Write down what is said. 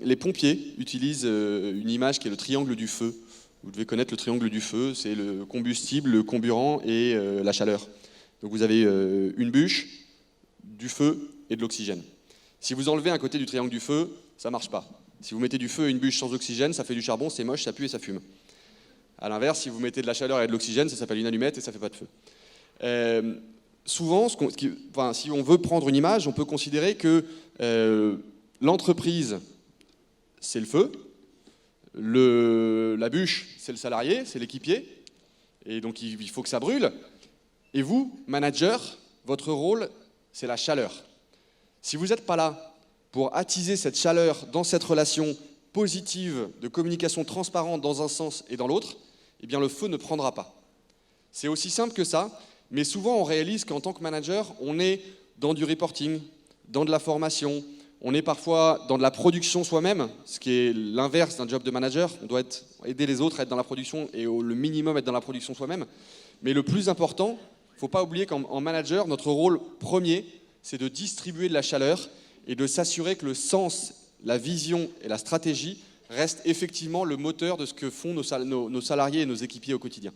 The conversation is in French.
Les pompiers utilisent une image qui est le triangle du feu. Vous devez connaître le triangle du feu, c'est le combustible, le comburant et la chaleur. Donc vous avez une bûche, du feu et de l'oxygène. Si vous enlevez un côté du triangle du feu, ça ne marche pas. Si vous mettez du feu et une bûche sans oxygène, ça fait du charbon, c'est moche, ça pue et ça fume. A l'inverse, si vous mettez de la chaleur et de l'oxygène, ça s'appelle une allumette et ça ne fait pas de feu. Souvent, si on veut prendre une image, on peut considérer que l'entreprise, c'est le feu, la bûche, c'est le salarié, c'est l'équipier, et donc il faut que ça brûle. Et vous, manager, votre rôle, c'est la chaleur. Si vous n'êtes pas là pour attiser cette chaleur dans cette relation positive de communication transparente dans un sens et dans l'autre, eh bien le feu ne prendra pas. C'est aussi simple que ça, mais souvent on réalise qu'en tant que manager, on est dans du reporting, dans de la formation, on est parfois dans de la production soi-même, ce qui est l'inverse d'un job de manager. On doit aider les autres à être dans la production et le minimum être dans la production soi-même. Mais le plus important, il ne faut pas oublier qu'en manager, notre rôle premier, c'est de distribuer de la chaleur et de s'assurer que le sens, la vision et la stratégie restent effectivement le moteur de ce que font nos salariés et nos équipiers au quotidien.